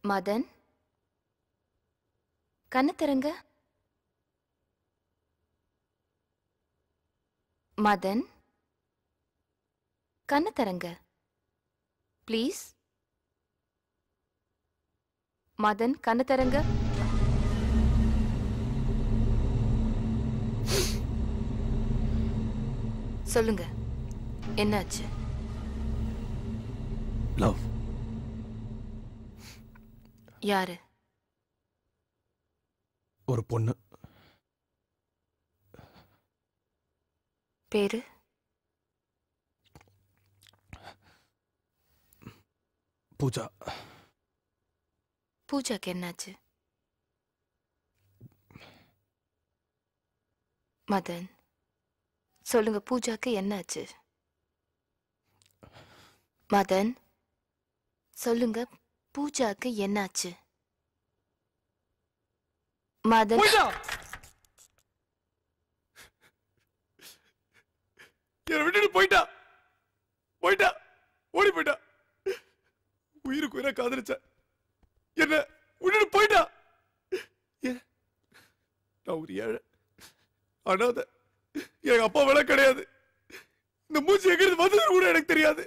மதன், கண்ணு திறங்க. மதன், கண்ணு திறங்க ப்ளீஸ். மதன், கண்ணு திறங்க. சொல்லுங்க, என்னாச்சு? லவ். யாரு? ஒரு பொண்ணு. பேரு? பூஜா. பூஜாக்கு என்னாச்சு? மதன், சொல்லுங்க, பூஜாக்கு என்னாச்சு? மதன், சொல்லுங்க, பூஜாக்கு என்னாச்சு? மதன், என்னை விட்டுட்டு போயிட்டா. போயிட்டா, ஓடி போயிட்டா. உயிருக்கு உயிரை காதலிச்ச என்ன விட்டுட்டு போயிட்டா. நான் ஒரு ஏழை, அனாதை. எங்க அப்பா வேலை கிடையாது. இந்த மூச்சு எங்கிருந்து வந்தது கூட எனக்கு தெரியாது.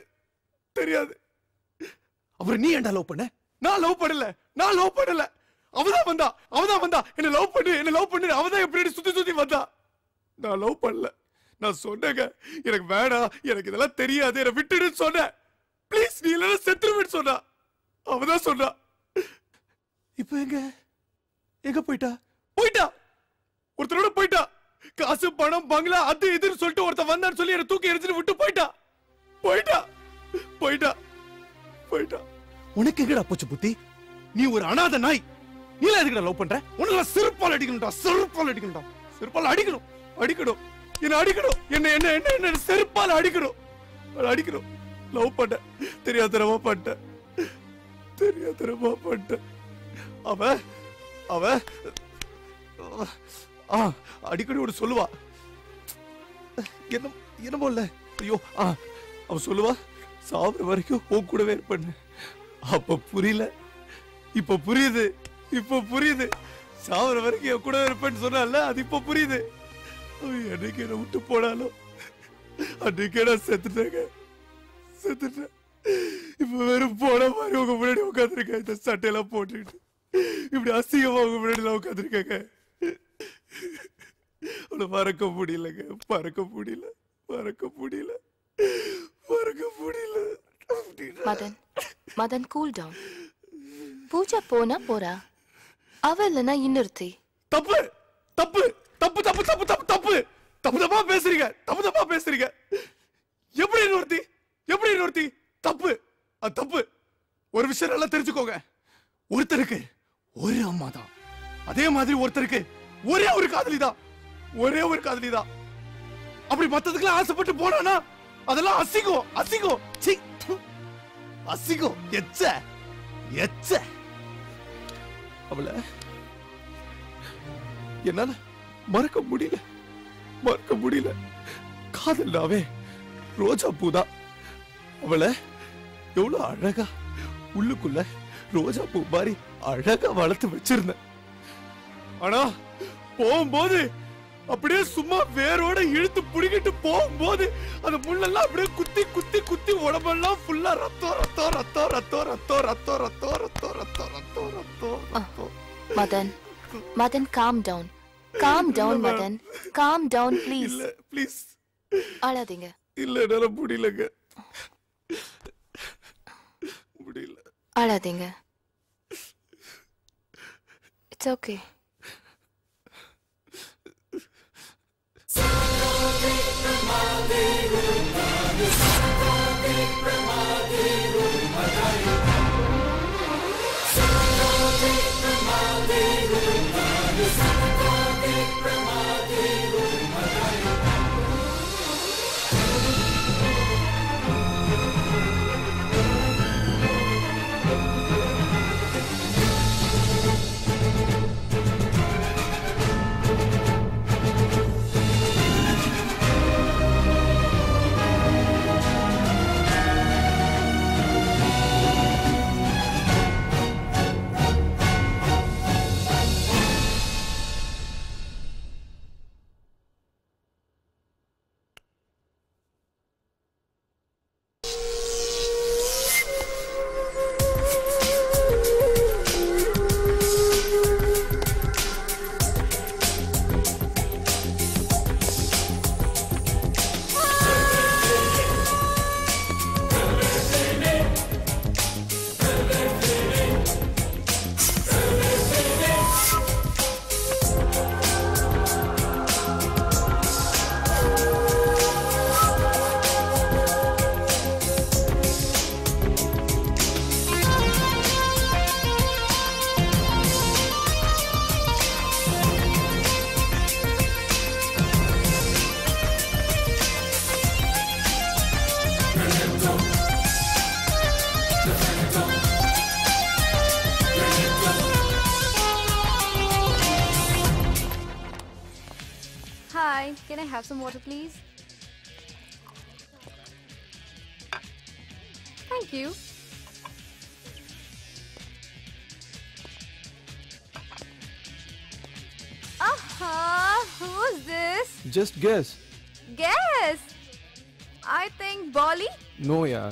தெரியாது. அவர் நீ ஏன்டா லவ் பண்ண? நான் லவ் பண்ணல. நான் லவ் பண்ணல. அவதான் வந்தா. அவதான் வந்தா. என்ன லவ் பண்ணு, என்ன லவ் பண்ணு. அவதான் எப்படி சுத்தி சுத்தி வந்தா. நான் லவ் பண்ணல. நான் சொன்னேங்க, எனக்கு வேணாம், எனக்கு இதெல்லாம் தெரியாது, என்னை விட்டுடுன்னு சொன்னேன். ப்ளீஸ், நீ இல்லைன்னா செத்துருவேன்னு சொன்னா. அவதான் சொன்னா. இப்ப எங்க எங்க போயிட்டா? போயிட்டா, ஒருத்தரோட போயிட்டா. காசு, பணம், பங்களா, அது இதுன்னு சொல்லிட்டு ஒருத்தன் வந்தான்னு சொல்லி என்ன தூக்கி எரிஞ்சுட்டு விட்டு போயிட்டா. போயிட்டா, போயிட்டா, போயிட்டா. உனக்கு எங்கடா போச்சு புத்தி? நீ ஒரு அனாதை நாய். நீ எதுக்குடா லவ் பண்ற? உனக்கு செருப்பால் அடிக்கணும்டா. செருப்பால் அடிக்கணும்டா. செருப்பால் அடிக்கணும். அடிக்கணும். என்ன அடிக்கணும். என்ன என்ன என்ன என்ன செருப்பால் அடிக்கணும். அடிக்கணும். லவ் பண்ண தெரியாதரமா பண்ண. தெரியாதரமா பண்ண. அவ அவ அடிக்கடி ஒரு சொல்லுவா. என்ன என்னமோ இல்ல. ஐயோ, அவ சொல்லுவா, சாவர வரைக்கும் உன் கூடவே இருப்பேன்னு. அப்ப புரியல. இப்ப புரியுது. இப்ப புரியுது. சாவர வரைக்கும் என் கூடவே இருப்பேன்னு சொன்னால, அது இப்ப புரியுது. என்னைக்கு என்ன விட்டு போனாலும் அன்னைக்கு நான் செத்துட்டேங்க. செத்துட்டேன். இப்ப வெறும் போன மாதிரி உங்க முன்னாடி உட்காந்துருக்கேன். இந்த சட்டையெல்லாம் போட்டுக்கிட்டு இப்படி அசிங்கமா உங்க முன்னாடி உட்காந்துருக்கேங்க. அவளை மறக்க முடியலங்க. மறக்க முடியல. மறக்க முடியல. மறக்க முடியல. Madan, Madan, cool down. பூஜா போனா போறா. அவ இல்லனா இன்னொருத்தி. தப்பு தப்பு தப்பு தப்பு தப்பு தப்பு தப்பு தப்பு தப்பா பேசுறீங்க. தப்பு தப்பா பேசுறீங்க. எப்படி இன்னொருத்தி? எப்படி இன்னொருத்தி? தப்பு. அது தப்பு. ஒரு விஷயம் நல்லா தெரிஞ்சுக்கோங்க. ஒருத்தருக்கு ஒரு அம்மா தான். அதே மாதிரி ஒருத்தருக்கு ஒரே ஒரு காதலி தான். ஒரே ஒரு காதலி தான். அப்படி மத்ததுக்குலாம் ஆசைப்பட்டு போனானா அதெல்லாம் அசிங்கம். அசிங்கம். சீ, அசிங்கம். எச்ச எச்ச. அவளை என்னால மறக்க முடியல. மறக்க முடியல. காதல்னாவே ரோஜா பூதான். அவளை எவ்வளவு அழகா உள்ளுக்குள்ள ரோஜா பூ மாதிரி அழகா வளர்த்து வச்சிருந்தேன். ஆனா போகும்போது அப்படியே சும்மா வேரோட இழுத்து புடிக்கிட்டு போகும்போது அந்த முள்ளெல்லாம் அப்படியே குத்தி குத்தி குத்தி உடம்பெல்லாம் ஃபுல்லா ரத்தம் ரத்தம் ரத்தம் ரத்தம் ரத்தம் ரத்தம் ரத்தம் ரத்தம் ரத்தம் ரத்தம் ரத்தம் ரத்தம். Madan, Madan, calm down. Calm down, Madan. Calm down, please. இல்ல, ப்ளீஸ். அழாதீங்க. இல்ல, என்னால முடியலங்க. முடியல. அழாதீங்க. It's okay. Can I have some water, please? Thank you. Who's this? Just guess. Guess. I think Bolly. No, yaar.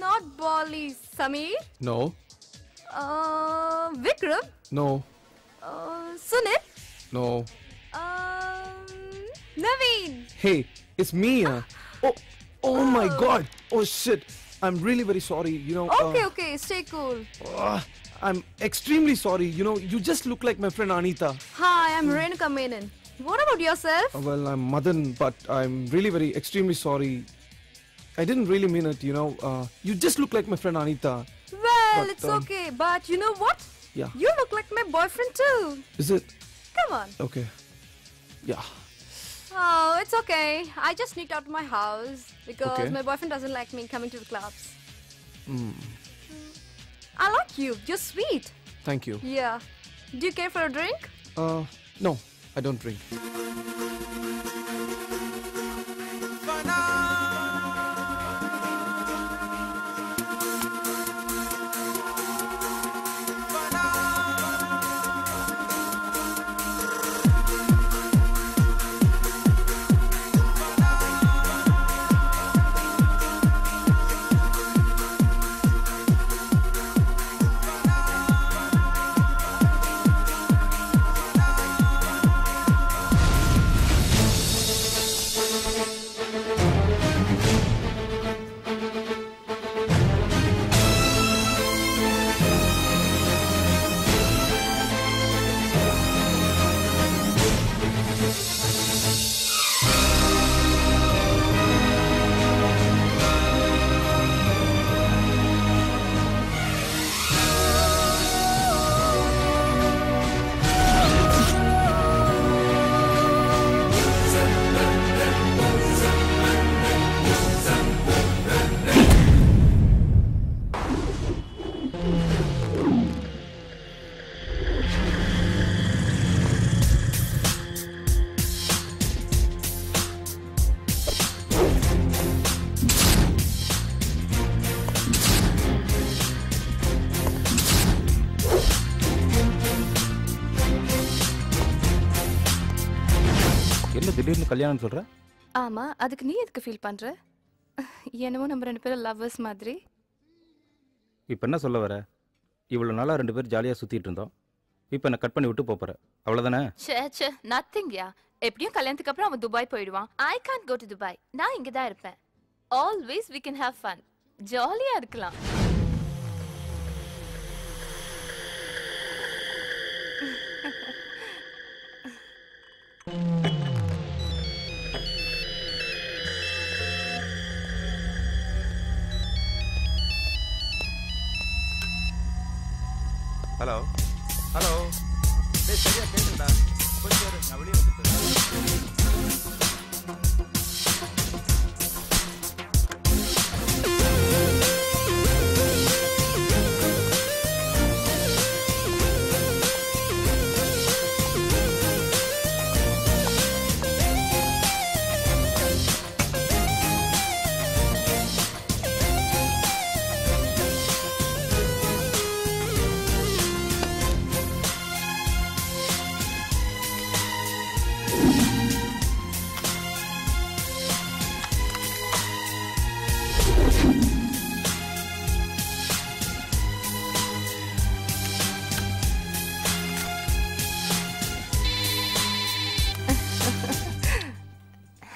Not Bolly. Sameer. No. Vikram. No. Sunit. No. Naveen. Hey, it's me. Oh my God. Oh shit. I'm really very sorry. You know. Okay. Stay cool. I'm extremely sorry. You know, you just look like my friend Anita. Hi, I'm Renuka Menon. What about yourself? Well, I'm Madan, but I'm really very extremely sorry. I didn't really mean it. You know, you just look like my friend Anita. Well, But, it's okay. But you know what? Yeah. You look like my boyfriend too. Is it? Come on. Okay. Yeah. Oh, it's okay. I just sneaked out of my house because Okay. my boyfriend doesn't like me coming to the clubs. Mm. I like you. You're sweet. Thank you. Yeah. Do you care for a drink? No, I don't drink. திடீர்னு கல்யாணம் சொல்ற? ஆமா, அதுக்கு நீ எதுக்கு feel பண்ற? என்னமோ நம்ம ரெண்டு பேரும் லவ்வர்ஸ் மாதிரி. இப்போ என்ன சொல்ல வர? இவ்வளவு நாளா ரெண்டு பேரும் ஜாலியா சுத்திட்டு இருந்தோம். இப்போ என்ன கட் பண்ணி விட்டு போற. அவ்வளவுதானே? ச்சே, நத்திங் யா. எப்படியும் கல்யாணத்துக்கு அப்புறம் அவன் துபாய் போயிடுவான். I can't go to Dubai. நான் இங்க தான் இருப்பேன். Always we can have fun. ஜாலியா இருக்கலாம். ஹலோ டேய் சரியா கேக்குடா. கொஞ்சம் இரு, நான் வெளிய வந்துட்டேன்.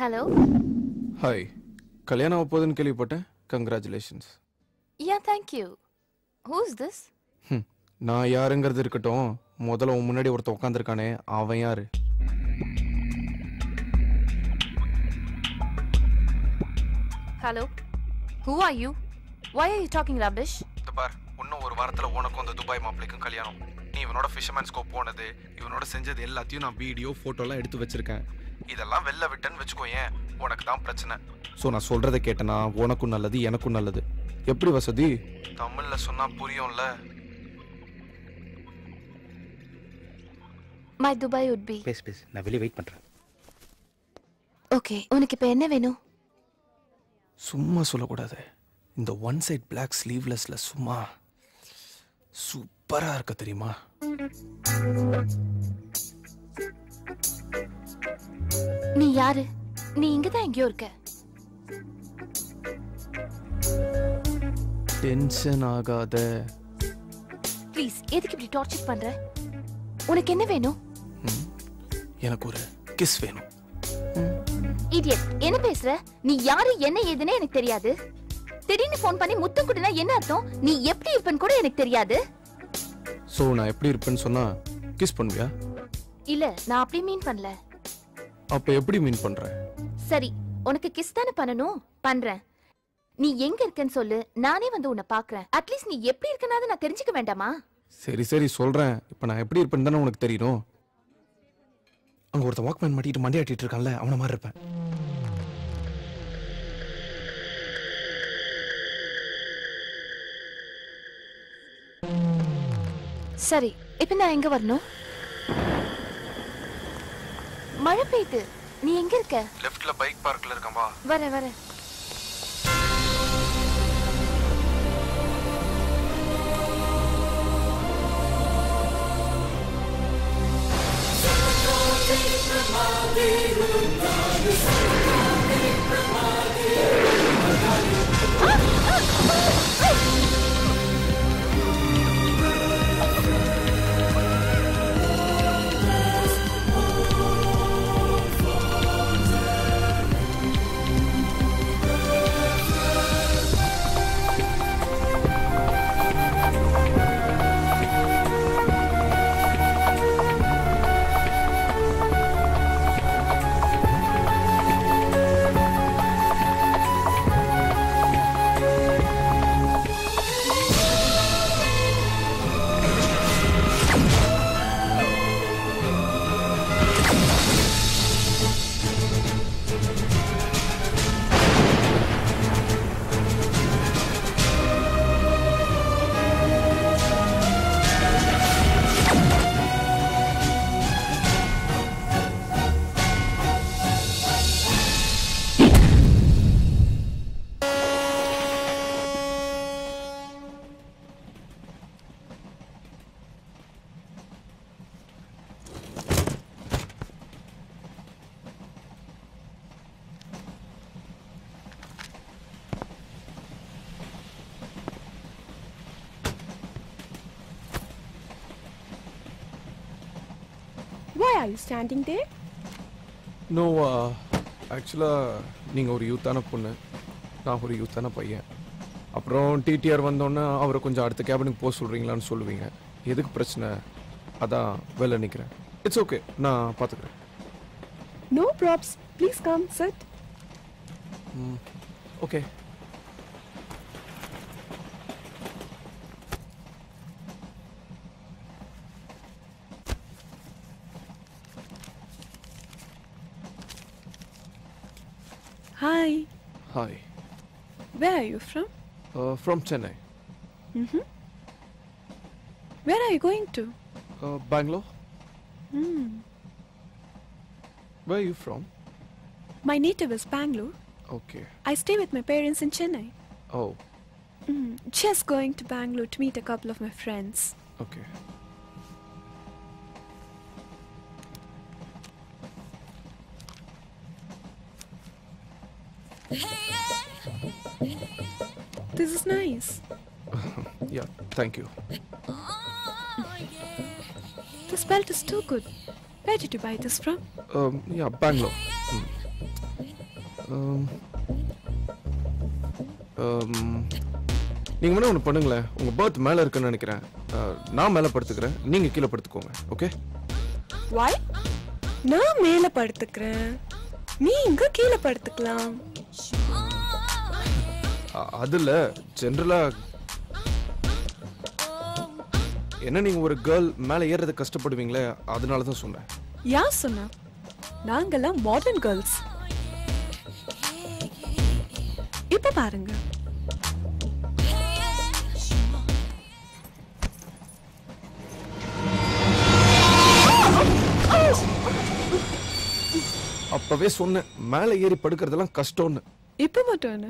Hello. Hi. கல்யாணம் ஆகப்போகுதுன்னு கேள்விப்பட்டேன். Congratulations. Yeah, thank you. Who's this? நான் யாருங்கிறது இருக்கட்டும். முதல்ல உன் முன்னாடி ஒருத்தன் உட்காந்துருக்கானே, அவன் யாரு? Hello. Who are you? Why are you talking rubbish? பார், இன்னும் ஒரு வாரத்துல உனக்கும் அந்த துபாய் மாப்பிளைக்கும் கல்யாணம். நீ இவனோட ஃபிஷர்மேன்ஸ்கோ போனது, இவனோட செஞ்சது எல்லாத்தையும் நான் வீடியோ ஃபோட்டோலாம் எடுத்து வச்சிருக்கேன். இதெல்லாம் வெளில விட்டேன்னு வச்சுக்கோயேன், உனக்கு தான் பிரச்சனை. ஸோ நான் சொல்றதை கேட்டனா உனக்கும் நல்லது, எனக்கும் நல்லது. எப்படி வசதி? தமிழ்ல சொன்னா புரியும்ல. My Dubai would be. பேசு நான் வெளிய வெயிட் பண்றேன். ஓகே, உனக்கு இப்ப என்ன வேணும்? சும்மா சொல்லக்கூடாது. இந்த ஒன் சைட் பிளாக் ஸ்லீவ்லெஸ்ல சும்மா சூப்பரா இருக்க தெரியுமா? நீ யாரு? நீ இங்கதான் எங்கேயோ இருக்க. டென்ஷன் ஆகாத. ப்ளீஸ், எதுக்கு இப்படி டார்ச்சர் பண்ற? உனக்கு என்ன வேணும்? எனக்கு ஒரு கிஸ் வேணும். இடியட், என்ன பேசுற? நீ யாரு, என்ன ஏதுன்னு எனக்கு தெரியாது. திடீர்னு ஃபோன் பண்ணி முத்தம் கொடுனா என்ன அர்த்தம்? நீ எப்படி இருப்பன்னு கூட எனக்கு தெரியாது. சோ நான் எப்படி இருப்பேன்னு சொன்னா கிஸ் பண்ணுவியா? இல்ல, நான் அப்படி மீன் பண்ணல. அப்ப எப்படி மீன் பண்ற? சரி, உனக்கு கிஸ் தானே பண்ணணும், பண்றேன். நீ எங்க இருக்கன்னு சொல்லு, நானே வந்து உன்னை பாக்குறேன். அட்லீஸ்ட் நீ எப்படி இருக்கனாவது நான் தெரிஞ்சுக்க வேண்டாமா? சரி சரி சொல்றேன். இப்ப நான் எப்படி இருப்பேன்னு தானே உனக்கு தெரியணும். அங்க ஒருத்த வாக்மேன் மாட்டிட்டு மண்டையாட்டிட்டு இருக்கான்ல, அவன மாதிரி இருப்பேன். சரி, இப்ப நான் எங்க வரணும்? மழை பெய்யுது, நீ எங்க இருக்க? லெஃப்ட்ல பைக் பார்க்ல இருக்கம்பா. வரேன் வரேன். Why are you standing there? No, ஆக்சுவலா நீங்க ஒரு யூத்தான பொண்ணு, நான் ஒரு யூத்தான பையன். அப்புறம் டிடிஆர் வந்தோன்னே அவரை கொஞ்சம் அடுத்த கேபினுக்கு போக சொல்றீங்களான்னு சொல்லுவீங்க. எதுக்கு பிரச்சனை? அதான் வெளில நிற்கிறேன். இட்ஸ் ஓகே, நான் பார்த்துக்கிறேன். No props. Please come, sit. Okay. Hi. Hi. Where are you from? From Chennai. Where are you going to? Bangalore. Where are you from? My native is Bangalore. Okay. I stay with my parents in Chennai. Oh, Just going to Bangalore to meet a couple of my friends. okay. This is nice. Yeah, thank you. This belt is too good. Where did you buy this from? Yeah, Bangalore. நீங்க வேணா ஒன்று பண்ணுங்களேன். உங்க birth மேல இருக்குன்னு நினைக்கிறேன். நான் மேல படுத்துக்கிறேன், நீங்க கீழே படுத்துக்கோங்க. ஓகே? Why? நான் மேல படுத்துக்கிறேன், நீ இங்க கீழே படுத்துக்கலாம். அதுல ஜெனரலா என்ன, நீங்க ஒரு கேர்ள் மேல ஏறது கஷ்டப்படுவீங்களே, அதனால தான் சொன்னேன். யார் சொன்னா? நாங்கெல்லாம் மாடர்ன் கேர்ள்ஸ். இப்ப பாருங்க. அப்ப அப்பவே சொன்னேன் மேலே ஏறி படுக்கிறதெல்லாம் கஷ்டம்னு. இப்போ மட்டும் என்ன?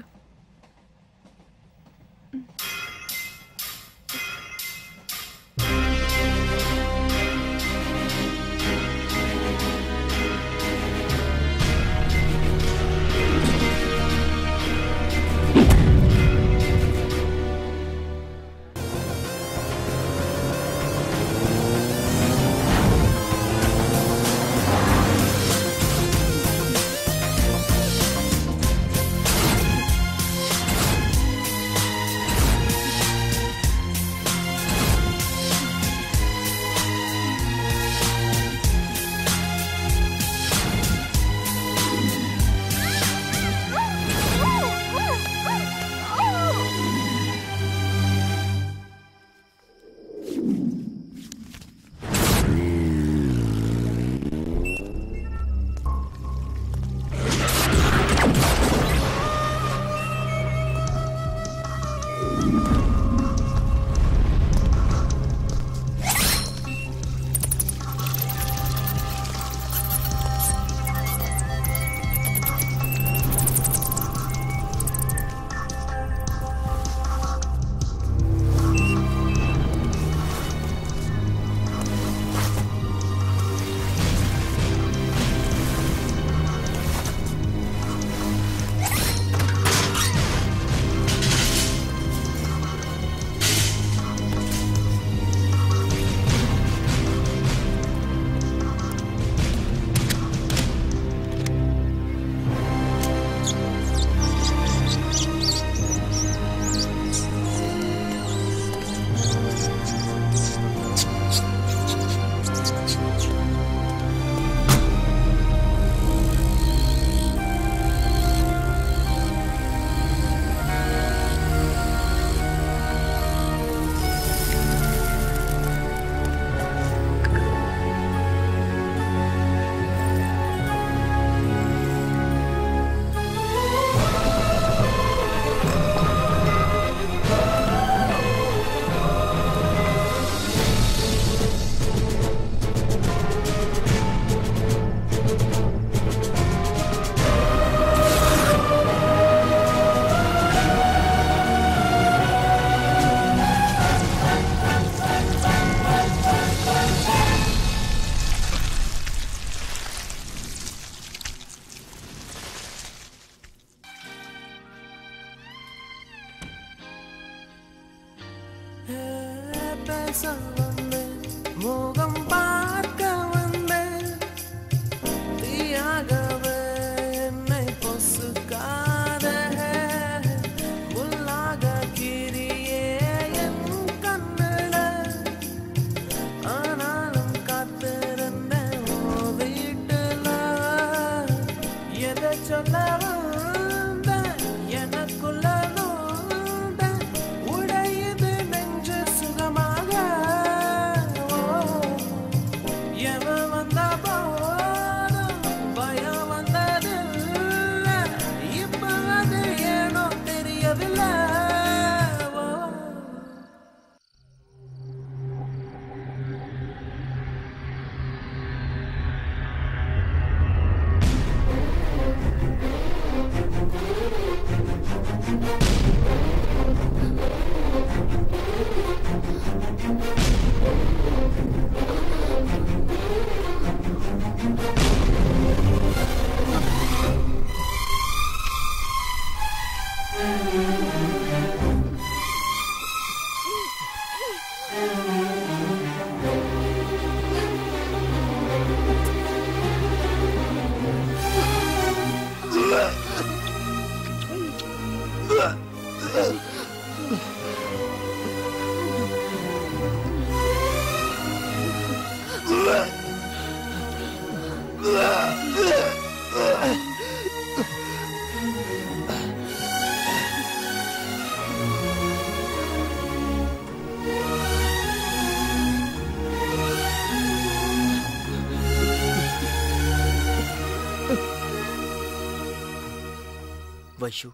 வைஷு,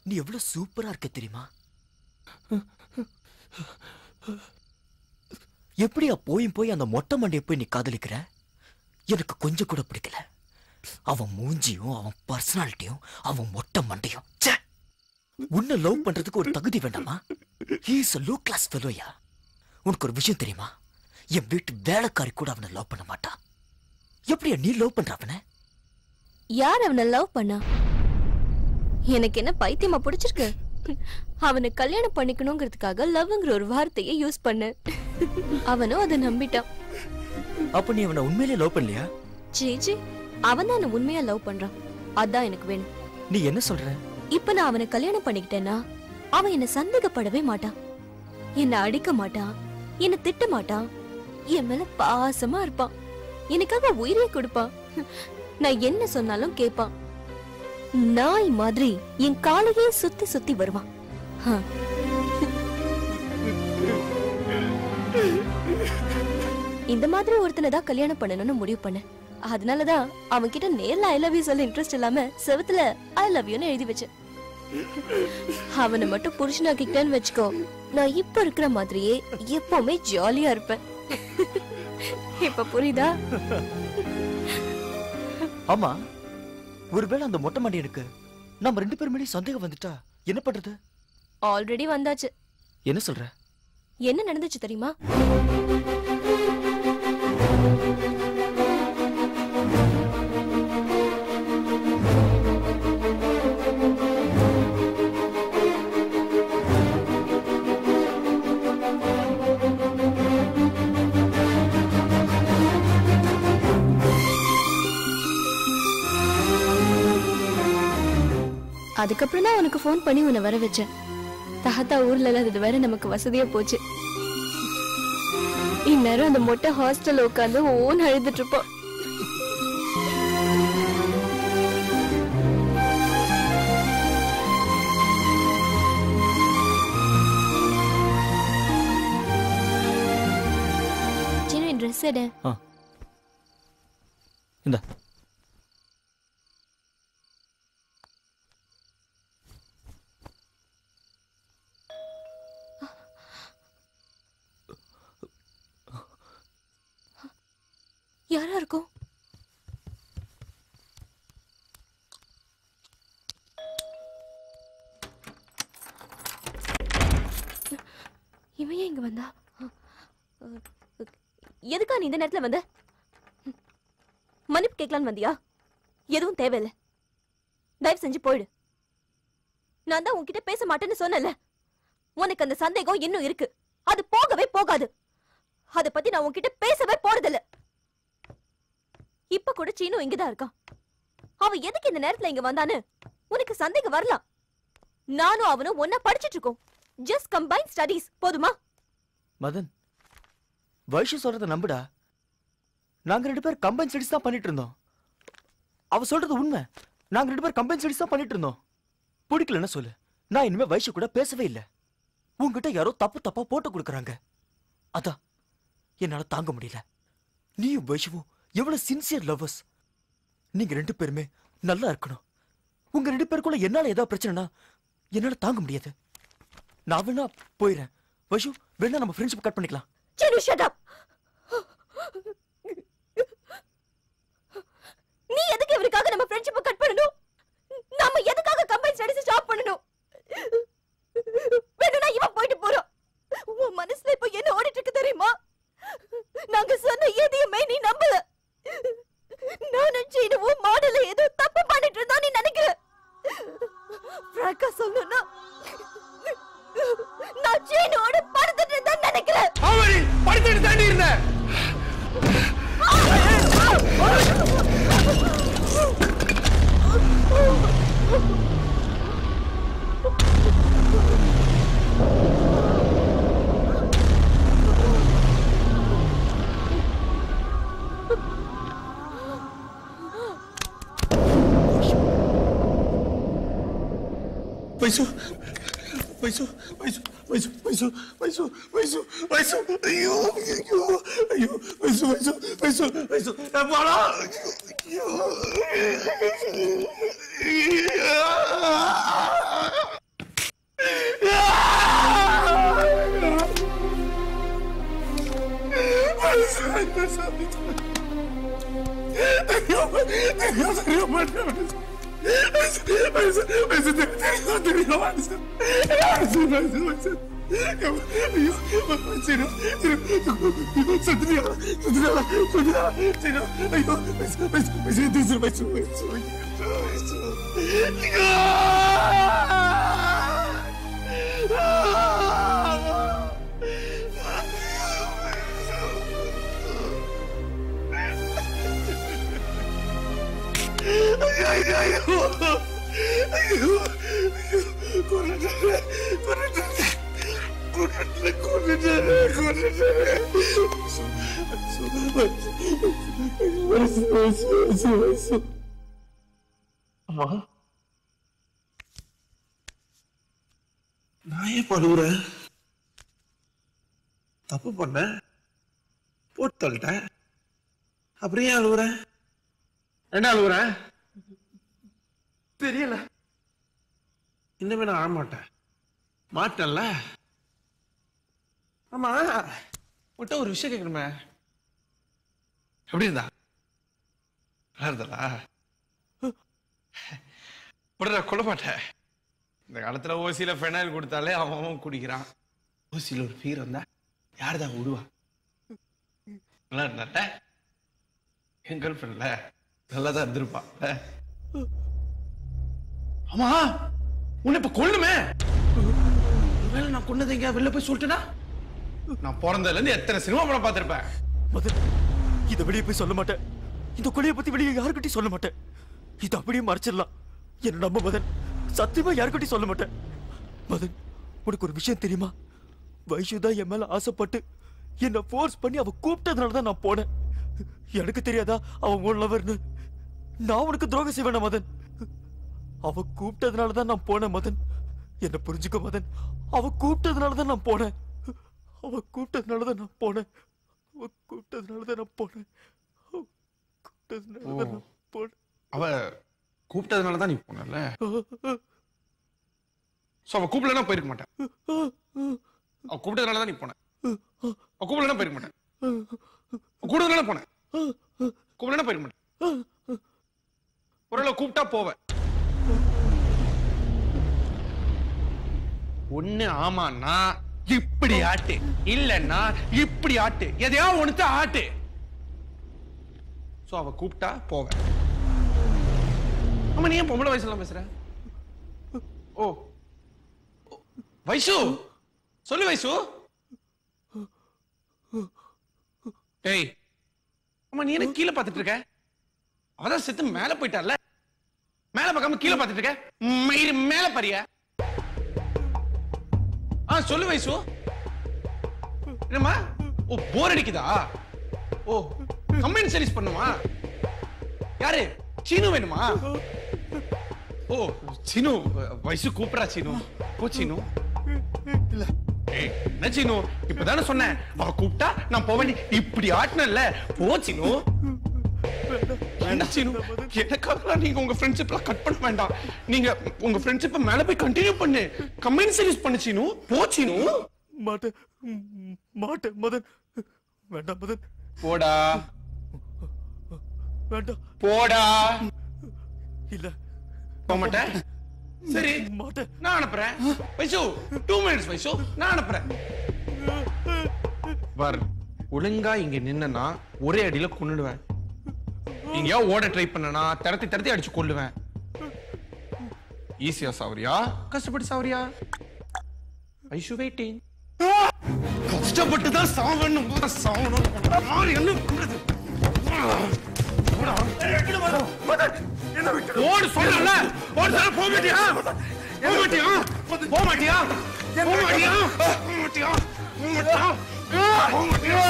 நீ எவ்வளவு சூப்பரா இருக்க தெரியுமா? எப்படியா போய் அந்த மொட்டை மண்டைய போய் நீ காதலிக்கிற? எனக்கு கொஞ்சம் கூட பிடிக்கல. அவன் மூஞ்சியும் அவன் பர்சனாலிட்டியும் அவன் மொட்டை மண்டையும் உன்னை லவ் பண்றதுக்கு ஒரு தகுதி வேண்டாமா? he is a low class fellow யா. உனக்கு ஒரு விஷயம் தெரியுமா? என் வீட்டு வேலைக்காரி கூட அவனை லவ் பண்ண மாட்டா. எப்படியா நீ லவ் பண்ற அவனை? யார் அவனை லவ் பண்ணா? எனக்கு என்ன பைத்தியமா பிடிச்சிருக்கு? அவனை கல்யாணம் பண்ணிக்கணுங்கிறதுக்காக லவ்ங்கிற ஒரு வார்த்தையை யூஸ் பண்ண. அவனும் அதை நம்பிட்டான். அப்ப நீ அவனை உண்மையிலேயே லவ் பண்ணலையா? ஜி அவன் தான் உண்மையா லவ் பண்றான். அதான் எனக்கு வேணும். நீ என்ன சொல்ற? இப்ப நான் அவனை கல்யாணம் பண்ணிக்கிட்டேன்னா அவன் என்ன சந்தேகப்படவே மாட்டான், என்ன அடிக்க மாட்டான், என்ன திட்ட மாட்டான், என் மேல பாசமா இருப்பான், எனக்காக உயிரே கொடுப்பான், நான் என்ன சொன்னாலும் கேட்பான், நாய் மாதிரி என் காலையே சுத்தி சுத்தி வருவான். இந்த மாதிரி ஒருத்தனை தான் கல்யாணம் பண்ணணும்னு முடிவு பண்ண. அதனாலதான் அவன் கிட்ட நேர்ல ஐ லவ் யூ சொல்ல இன்ட்ரெஸ்ட் இல்லாம செவத்துல ஐ லவ் யூன்னு எழுதி வச்சேன். அவனை மட்டும் புருஷனாக்கிட்டேன்னு வச்சுக்கோ, நான் இப்ப இருக்கிற மாதிரியே எப்பவுமே ஜாலியா இருப்பேன். இப்ப புரியுதா? ஆமா, ஒருவேளை அந்த மொட்டை மண்டையனுக்கு நம்ம 2 பேர் மேலே சந்தேகம் வந்துட்டா என்ன பண்றது? ஆல்ரெடி வந்தாச்சு. என்ன சொல்ற? என்ன நடந்துச்சு தெரியுமா? அதுக்கப்புறம் தான் உனக்கு போன் பண்ணி உன்னை வர வச்சேன். தாத்தா ஊர்ல இல்லாதது வேற நமக்கு வசதியா போச்சு. இந்நேரம் அந்த மொட்டை ஹாஸ்டல்ல உட்காந்து ஓன் அழுதுட்டு இருப்பான். சின்ன ட்ரெஸ் எடு. இந்த யாரா இருக்கும்? இவன் இங்க வந்தா? எதுக்கா நீ இந்த நேரத்துல வந்த? மன்னிப்பு கேட்கலான்னு வந்தியா? எதுவும் தேவையில்லை, தயவு செஞ்சு போயிடு. நான் தான் உன்கிட்ட பேச மாட்டேன்னு சொன்னல. உனக்கு அந்த சந்தேகம் இன்னும் இருக்கு, அது போகவே போகாது. அத பத்தி நான் உன்கிட்ட பேசவே போறதில்ல. இப்ப கூட சீனு இங்கதான் இருக்கான். அவன் எதுக்கு இந்த நேரத்துல இங்க வந்தான்னு உனக்கு சந்தேகம் வரலாம். நானும் அவனும் ஒன்னா படிச்சிட்டு இருக்கோம். ஜஸ்ட் கம்பைன் ஸ்டடீஸ், போதுமா? மதன், வைஷு சொல்றத நம்புடா. நாங்க 2 பேர் கம்பைன் ஸ்டடீஸ் தான் பண்ணிட்டு இருந்தோம். அவ சொல்றது உண்மை. நாங்க 2 பேர் கம்பைன் ஸ்டடீஸ் தான் பண்ணிட்டு இருந்தோம். பிடிக்கலன்னு சொல்லு, நான் இனிமே வைஷு கூட பேசவே இல்லை. உங்ககிட்ட யாரோ தப்பா போட்டு கொடுக்குறாங்க. அதான் என்னால தாங்க முடியல. நீயும் வைஷுவும் எவ்வளவு சின்சியர் லவ்வர்ஸ். நீங்க 2 பேருமே நல்லா இருக்கணும். உங்க 2 பேருக்குள்ள என்னால ஏதாவது பிரச்சனைனா என்னால தாங்க முடியாது. நான் வேணா போயிடுறேன். வைஷு, வேணா நம்ம ஃப்ரெண்ட்ஷிப் கட் பண்ணிக்கலாம். Seenu, shut up. நீ எதுக்கு இவருக்காக நம்ம ஃப்ரெண்ட்ஷிப்பை கட் பண்ணணும்? நாம எதுக்காக கம்பைன் ஸ்டடீஸ் ஸ்டாப் பண்ணணும்? வேணும்னா இவன் போயிட்டு போறோம். உன் மனசுல இப்ப என்ன ஓடிட்டு இருக்கு தெரியுமா? நாங்க சொன்ன எதையுமே நீ நம்பல. நானும் சீனுவும் மாடல ஏதோ தப்பு பண்ணிட்டு இருந்தா நீ நினைக்கிற. பிராங்கா சொல்லணும்னா நான் சீனோட படுத்துட்டு இருந்தா நினைக்கிறேன். அவரி படுத்துட்டு தாண்டி இருந்தேன். வைசு வைசு வைசு வைசு வைசு வைசு வைசு வைசு ஐயோ ஐயோ ஐயோ வைசு வைசு வைசு வைசு பாலா ஐயோ நான் ஏன் அழுகுறேன்? தப்பு பண்ண போட்டு தள்ளிட்டேன். அப்படியே அழுகுறேன். என்ன அழுகுறேன் தெரியல. இனிமே நான் ஆழமாட்டேன். மாட்டேன்ல. ஆமா விட்ட ஒரு விஷயம் கேட்கணுமே. எப்படி இருந்தா? நல்லா இருந்தாளா? விடுற கொள்ள மாட்டேன். இந்த காலத்துல ஓசியில ஃபெனாயில் கொடுத்தாலே அவன் குடிக்கிறான். ஓசியில ஒரு ஃபீர் வந்தா யாருதான் விடுவா? நல்லா இருந்தா என் கேர்ள் ஃப்ரெண்ட்ல நல்லாதான் இருந்திருப்பா. ஆமா உன்னை இப்ப கொல்லுமே. ஒருவேளை நான் கொன்னதை எங்கேயா வெளில போய் சொல்லிட்டேனா? நான் பிறந்ததுல இருந்து எத்தனை சினிமா படம் பார்த்திருப்பேன். மதன், இதை வெளியே போய் சொல்ல மாட்டேன். இந்த கொலையை பத்தி வெளியே யாருக்கிட்டையும் சொல்ல மாட்டேன். இது அப்படியே மறைச்சிடலாம். என்ன நம்ப மதன், சத்தியமா யாருக்கிட்டையும் சொல்ல மாட்டேன். மதன், உனக்கு ஒரு விஷயம் தெரியுமா? வைஷு தான் என் மேல ஆசைப்பட்டு என்ன ஃபோர்ஸ் பண்ணி அவ கூப்பிட்டதுனால தான் நான் போனேன். எனக்கு தெரியாதா அவன் உன் லவர்னு? நான் உனக்கு துரோகம் செய்வேன மதன்? அவ கூப்பிட்டதுனால தான் நான் போனேன் மதன். என்ன புரிஞ்சுக்க மதன். அவ கூப்பிட்டதுனால தான் நான் போனேன். அவ கூப்பிட்டதுனால தான் நான் போனேன். அவ கூப்பிட்டதுனால தான் நான் போனேன். அவ கூப்பிட்டதுனால தான் நீ போனல. அவ கூப்பிடலன்னா போயிருக்க மாட்டேன். அவ கூப்பிட்டதுனால தான் நீ போன. அவ கூப்பிடலன்னா போயிருக்க மாட்டேன். கூப்பிட்டதுனால போனேன். கூப்பிடலன்னா போயிருக்க மாட்டேன். ஒரு கூப்பிட்டா போவேன். ஒண்ணு ஆமான்னா இப்படி ஆட்டு, இல்லன்னா இப்படி ஆட்டு, எதையா ஒண்ணுத்த ஆட்டு. சோ அவ கூப்பிட்டா போவேன். ஆமா நீ ஏன் பொம்பளை வயசுல பேசுற? ஓ வைசு சொல்லு வைசு. டேய் ஆமா நீ என்ன கீழே பாத்துட்டு இருக்க? அவதான் செத்து மேல போயிட்டார்ல. மேல பார்க்காம கீழே பாத்துட்டு இருக்க. மேல பாரியா? சொல்லு வைசு. என்னம்மா? ஓ போர் அடிக்குதா? ஓ கம்பெனி சர்வீஸ் பண்ணுமா? யாரு? சீனு வேணுமா? ஓ சீனு வைசு கூப்பிடுறா. சீனு ஓ சீனு இல்ல என்ன சீனு இப்பதானே சொன்னேன் அவ கூப்பிட்டா நான் போவேன். இப்படி ஆட்டினல்ல போ சீனு. வேண்டாம் சீனு, எனக்காக நீங்க உங்க ஃப்ரெண்ட்ஷிப்ல கட் பண்ண வேண்டாம். நீங்க உங்க ஃப்ரெண்ட்ஷிப்பை மேல போய் கண்டினியூ பண்ணு. கம்பெனி சர்வீஸ் பண்ணு சீனு. போ சீனு. மாட்டேன் மாட்டேன் மதன். வேண்டாம் மதன். போடா. வேண்டாம் போடா. இல்ல போக மாட்டேன். சரி மாட்டேன். நான் அனுப்புறேன். வைசு 2 minutes வைசு நான் அனுப்புறேன். பார் ஒழுங்கா இங்க நின்னா ஒரே அடியில கொன்னுடுவேன். நீங்க ஓட ட்ரை பண்ணனா தரத்தி தரத்தி அடிச்சு கொல்லுவேன். ஈஸியா சாவரியா கஷ்டப்பட்டு சாவரியா? வைசு வெயிட்டிங். கஷ்டப்பட்டு தான் சாவணும். சாவணும் என்ன பண்றது? ஓடு சொல்லல. ஓடு சொல்ல போக மாட்டியா? போக மாட்டியா? போக மாட்டியா? போக மாட்டியா? போக மாட்டியா? போக மாட்டியா? போக மாட்டியா?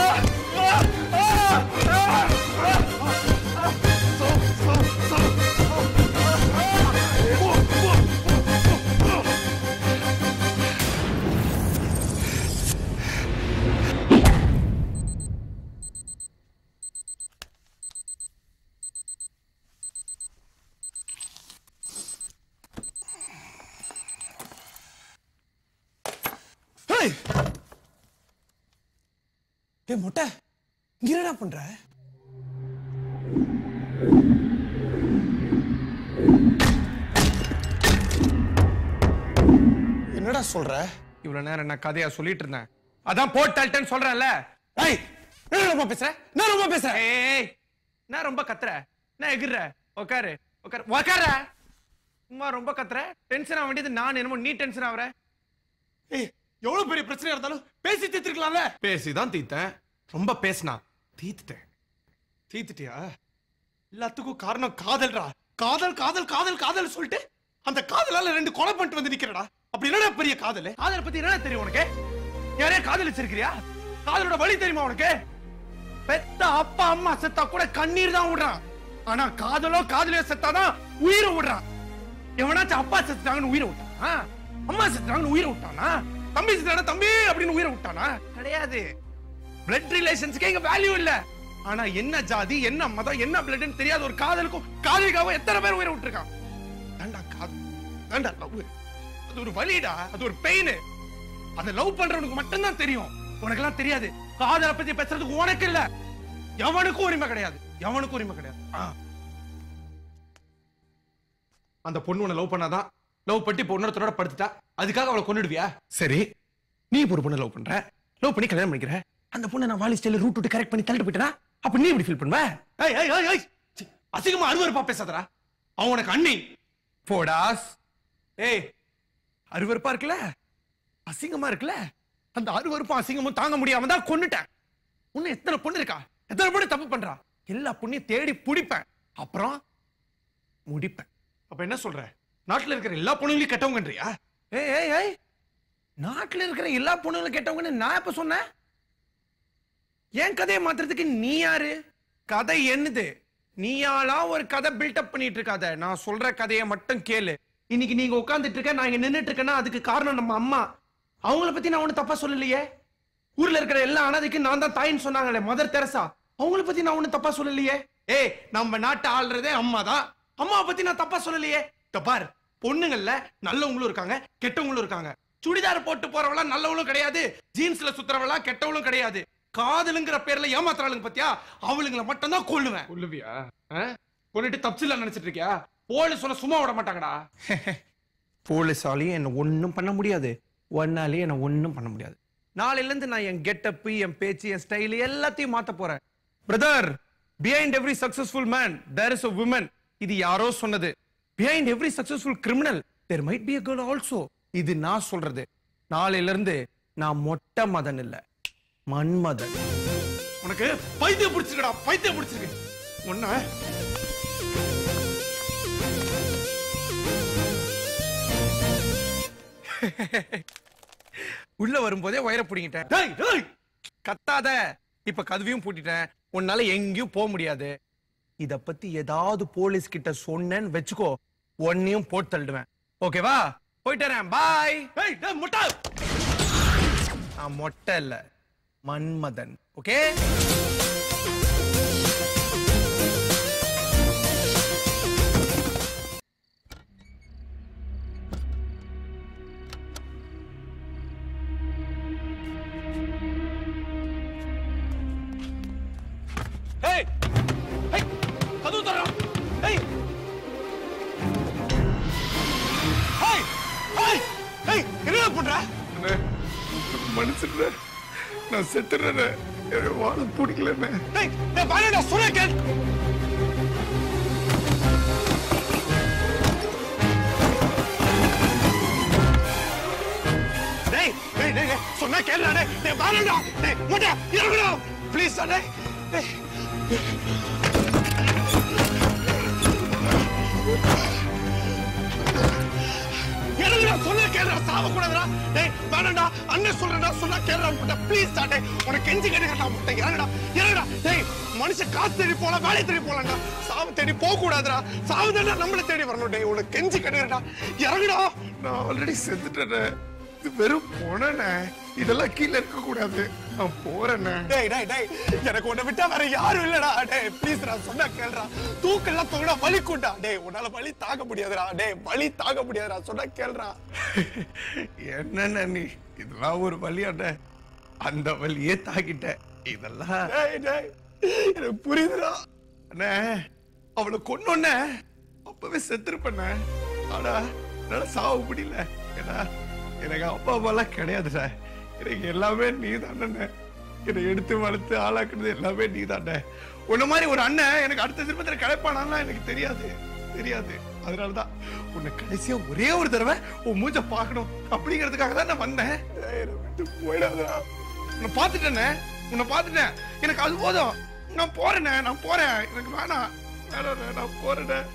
மொட்டை இங்க என்ன பண்ற? என்னடா சொல்ற? இவ்வளவு நேரம் நான் கதையா சொல்லிட்டு இருந்தேன். அதான் போட்டால்ட்டேன்னு சொல்றேன்ல. ஏய், என்ன ரொம்ப பேசுற? நான் ரொம்ப பேசுறேன். ஏய், நான் ரொம்ப கத்துற, நான் எகிற. உட்காரு உட்காரு உட்கார. சும்மா ரொம்ப கத்துற. டென்ஷன் ஆக வேண்டியது நான், என்னமோ நீ டென்ஷன் ஆகுற. ஏய், எவ்வளவு பெரிய பிரச்சனை இருந்தாலும் பேசி தீர்த்திருக்கலாம்ல. பேசிதான் தீத்தேன். ரொம்ப பேசினா தீத்துட்டேன். தீத்துட்டியா? எல்லாத்துக்கும் காரணம் காதல்டா. காதல் காதல் காதல் காதல் சொல்லிட்டு அந்த காதலால 2 கொலை பண்ணிட்டு வந்து நிக்கிறடா. அப்படி என்னடா பெரிய காதல்? காதலை பத்தி என்ன தெரியும் உனக்கு? யாரே காதலிச்சிருக்கிறியா? காதலோட வழி தெரியுமா உனக்கு? பெத்த அப்பா அம்மா செத்தா கூட கண்ணீர் தான் விடுறான். ஆனா காதலோ காதலியோ செத்தாதான் உயிரை விடுறான். எவனாச்சும் அப்பா செத்துட்டாங்கன்னு உயிரை விட்டானா? அம்மா செத்துட்டாங்கன்னு உயிரை விட்டானா? தம்பி செத்தானா தம்பி அப்படின்னு உயிரை விட்டானா? கிடையாது. பிளட் ரிலேஷன்ஸ்க்கு இங்க வேல்யூ இல்ல. ஆனா என்ன ஜாதி, என்ன மதம், என்ன பிளட்னு தெரியாத ஒரு காதலுக்கும் காதலிக்காவும் எத்தனை பேர் உயிரை விட்டுருக்கான். தாண்டா காதல், தாண்டா லவ். அது ஒரு வலிடா, அது ஒரு பெயின். அத லவ் பண்றவனுக்கு மட்டும் தான் தெரியும். உனக்கு எல்லாம் தெரியாது. காதலை பத்தி பேசுறதுக்கு உனக்கு இல்ல, எவனுக்கும் உரிமை கிடையாது. எவனுக்கும் உரிமை கிடையாது. அந்த பொண்ணு உன்னை லவ் பண்ணாதான், லவ் பண்ணி இப்போ இன்னொருத்தரோட படுத்துட்டா அதுக்காக அவளை கொன்னுடுவியா? சரி, நீ ஒரு பொண்ணை லவ் பண்ற, லவ் பண்ணி கல்யாணம் பண்ணிக்கிற. அந்த பொண்ணை நான் வாலி ஸ்டைல ரூட் விட்டு கரெக்ட் பண்ணி தள்ளிட்டு போயிட்டா அப்ப நீ எப்படி ஃபீல் பண்ணுவ? ஏய் ஏய் ஏய் ஏய், அசிங்கமா அருவருப்பா பேசாதடா. அவன் உனக்கு அண்ணி. போடாஸ். ஏய், அருவருப்பா இருக்குல்ல, அசிங்கமா இருக்குல்ல, அந்த அருவருப்பும் அசிங்கமும் தாங்க முடியாம தான் கொன்னுட்டேன். உன்னை எத்தனை பொண்ணு இருக்கா, எத்தனை பொண்ணு தப்பு பண்றா? எல்லா பொண்ணையும் தேடி பிடிப்பேன், அப்புறம் முடிப்பேன். அப்ப என்ன சொல்ற? நாட்டுல இருக்கிற எல்லா பொண்ணுங்களையும் கெட்டவங்கன்றியா? ஏய் ஏய் ஏய், நாட்டுல இருக்கிற எல்லா பொண்ணுங்களும் கெட்டவங்கன்னு நான் எப்ப சொன்னேன்? என் கதையை மாத்துறதுக்கு நீ யாரு? கதை என்னது? நீயாளா ஒரு கதை பில்டப் பண்ணிட்டு இருக்காத. நான் சொல்ற கதையை மட்டும் கேளு. இன்னைக்கு நீங்க உட்கார்ந்துட்டு இருக்க, நான் இங்க நின்னுட்டு இருக்கேன்னா அதுக்கு காரணம் நம்ம அம்மா. அவங்கள பத்தி நான் ஒண்ணு தப்பா சொல்லலையே. ஊர்ல இருக்கிற எல்லா அனாதைக்கும் நான் தான் தாயின்னு சொன்னாங்களே மதர் தெரசா, அவங்கள பத்தி நான் ஒண்ணு தப்பா சொல்லலையே. ஏய், நம்ம நாட்டை ஆள்றதே அம்மா தான். அம்மாவை பத்தி நான் தப்பா சொல்லலையே. பார், பொண்ணுங்கள்ல நல்லவங்களும் இருக்காங்க, கெட்டவங்களும் இருக்காங்க. சுடிதார் போட்டு போறவளா நல்லவளும் கிடையாது, ஜீன்ஸ்ல சுத்துறவளா கெட்டவளும் கிடையாது. காதலுங்கிற பேர்ல ஏமாத்துறாளுங்க பத்தியா, அவளுங்களை மட்டும் தான் கொல்லுவேன். கொல்லுவியா? கொல்லிட்டு தப்சில நினைச்சிட்டு இருக்கியா? போலீஸ் சொன்ன சும்மா விட மாட்டாங்கடா. போலீஸாலையும் என்ன ஒன்னும் பண்ண முடியாது, ஒன்னாலையும் என்ன ஒன்னும் பண்ண முடியாது. நாளையில இருந்து நான் என் கெட்டப், என் பேச்சு, என் ஸ்டைல் எல்லாத்தையும் மாத்த போறேன். Brother, behind every successful man there is a woman. இது யாரோ சொன்னது. Behind every successful criminal there might be a girl also. இது நான் சொல்றது. நாளையில இருந்து நான் மொட்டை மதன் இல்ல, மன்மதன். உனக்கு பைத்தியம் பிடிச்சிருக்கடா, பைத்தியம் பிடிச்சிருக்கு. ஒண்ணு உள்ள வரும்போதே வயிற புடிங்கிட்டேன். டேய் டேய், கத்தாத. இப்ப கதவையும் பூட்டிட்டேன், உன்னால எங்கேயும் போக முடியாது. இத பத்தி ஏதாவது போலீஸ் கிட்ட சொன்னேன்னு வெச்சுக்கோ, ஒன்னையும் போட்டு தள்ளிடுவேன். ஓகேவா? போயிட்டேன், பாய். டேய் டேய் மொட்டை. நான் மொட்டை இல்ல, மன்மதன். ஓகே? Hey! Hey! கதவு தரடா. Hey! Hey! Hey! Hey! என்ன பண்ற? மனுஷன் நான் செத்துறேன். எனக்கு வாழ பிடிக்கலன்னு. டேய், டேய் பாருடா, சொல்ல கேள். டேய், டேய், டேய், சொன்னா கேளுடா. டேய், டேய் பாருடா. டேய், மொட்டை, இறங்குடா. ப்ளீஸ் டேய். டேய். இறங்குடா, சொன்னா கேளுடா, சாவ கூடாதுடா. டேய், வேணாம்டா. அண்ணன் சொல்றேன்டா, சொன்னா கேளுடா மொட்டை. ப்ளீஸ் டேய், உனக்கு கெஞ்சி கேட்கறடா மொட்டை. இறங்குடா, இறங்குடா. டேய், மனுஷன் காசு தேடி போலாம், வேலை தேடி போலாம்டா. சாவு தேடி போக கூடாதுடா. சாவு தானே நம்மள தேடி வரணும். டேய், உனக்கு கெஞ்சி கேட்கறடா. இறங்குடா. நான் ஆல்ரெடி செத்துட்டேன். இது வெறும் போனே, இதெல்லாம் கீழே இருக்க கூடாது. நான் போறேன். டேய் டேய் டேய், எனக்கு உன்னை விட்டா வேற யாரும் இல்லடா. டேய் ப்ளீஸ் டா, சொன்னா கேளுடா. தூக்கெல்லாம் தூக்குடா, வலிக்கும்டா. டேய், உன்னால வலி தாங்க முடியாதுடா. டேய், வலி தாங்க முடியாதுடா, சொன்னா கேளுடா. என்னன்னு நீ இதெல்லாம் ஒரு வலியாட்ட? அந்த வலியே தாக்கிட்ட. இதெல்லாம் டேய் டேய், எனக்கு புரியுதுடா. அண்ணே, அவளை கொன்னோன்ன அப்பவே செத்துருப்பண்ண. ஆனா என்னால சாவு முடியல. ஏன்னா எனக்கு அப்பா அம்மாலாம் கிடையாதுடா. எனக்கு எல்லாமே நீ தானே. என்னை எடுத்து வளர்த்து ஆளாக்குறது எல்லாமே நீ தானே. உன்ன மாதிரி ஒரு அண்ணன் எனக்கு அடுத்த திருப்பத்தில் கிடைப்பானான்னு எனக்கு தெரியாது. அதனாலதான் உன்னை கடைசியா ஒரே ஒரு தடவை உன் மூஞ்ச பாக்கணும் அப்படிங்கிறதுக்காக தான் நான் வந்தேன். போயிடாதா. உன்னை பார்த்துட்டேன். எனக்கு அது போதும். நான் போறேன். எனக்கு வேணாம். நான் போறேன்.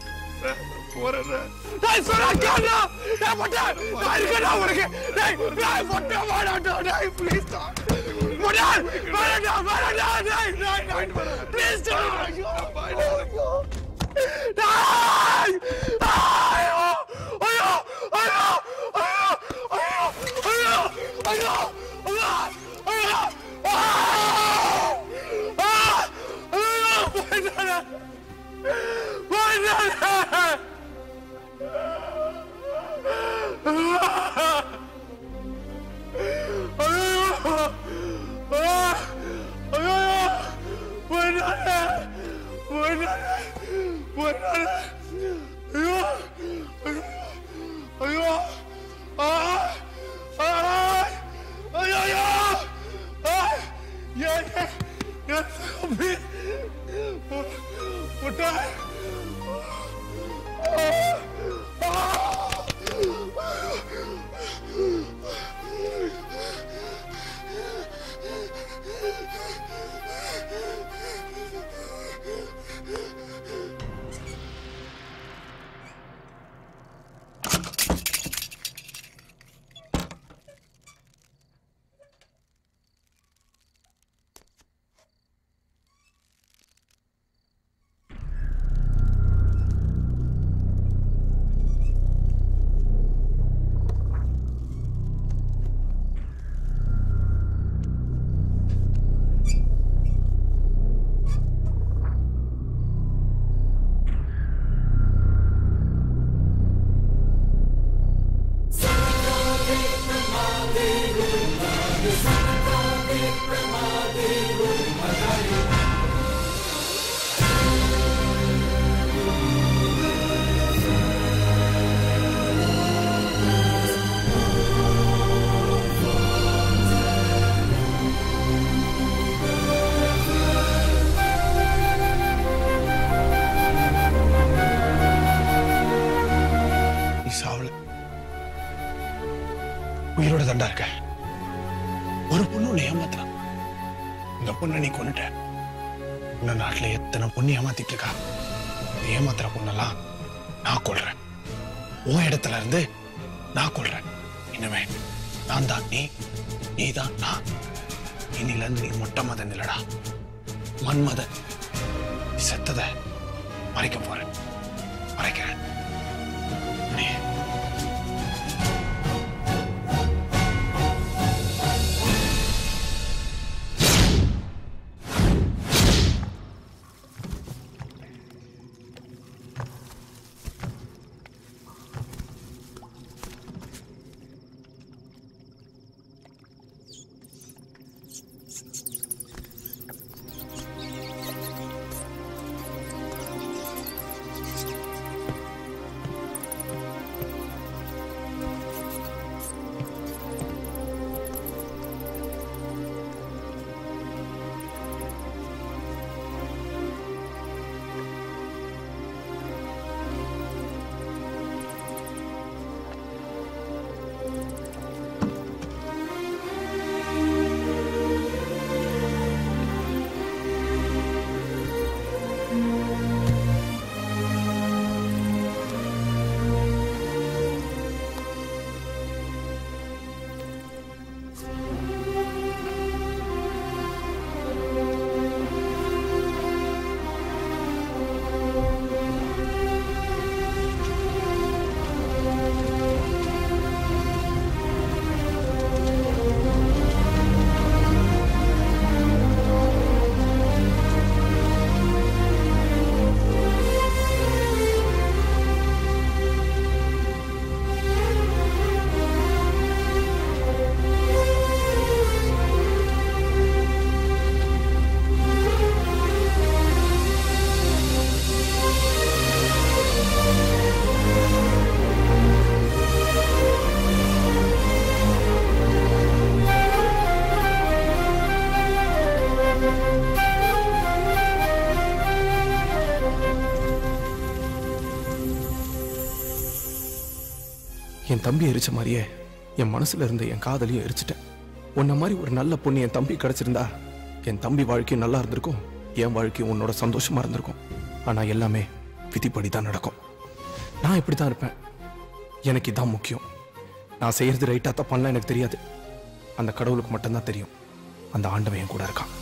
உயிரோட தண்டா இருக்க. ஒரு பொண்ணு உன்னை ஏமாத்துறான். இந்த பொண்ணை நீ கொன்னுட்ட. இந்த நாட்டுல எத்தனை பொண்ணு ஏமாத்திட்டு இருக்கா. ஏமாத்துற பொண்ணெல்லாம் நான் கொல்றேன். உன் இடத்துல இருந்து நான் கொல்றேன். இனிமே நான் தான் நீ தான் நான். இன்னில இருந்து நீ மொட்டை மதன் இல்லடா, மன்மதன். நீ செத்தத மறைக்க போறேன். மறைக்கிறேன். நீ என் தம்பி எரிச்ச மாதிரியே என் மனசுல இருந்த என் காதலையும் எரிச்சிட்டேன். உன்ன மாதிரி ஒரு நல்ல பொண்ணு என் தம்பி கிடைச்சிருந்தா என் தம்பி வாழ்க்கையும் நல்லா இருந்திருக்கும், என் வாழ்க்கையும் உன்னோட சந்தோஷமா இருந்திருக்கும். ஆனா எல்லாமே விதிப்படி தான் நடக்கும். நான் இப்படி தான் இருப்பேன். எனக்கு இதான் முக்கியம். நான் செய்யறது ரைட்டா தப்பான்லாம் எனக்கு தெரியாது. அந்த கடவுளுக்கு மட்டும்தான் தெரியும். அந்த ஆண்டவன் என் கூட இருக்கான்.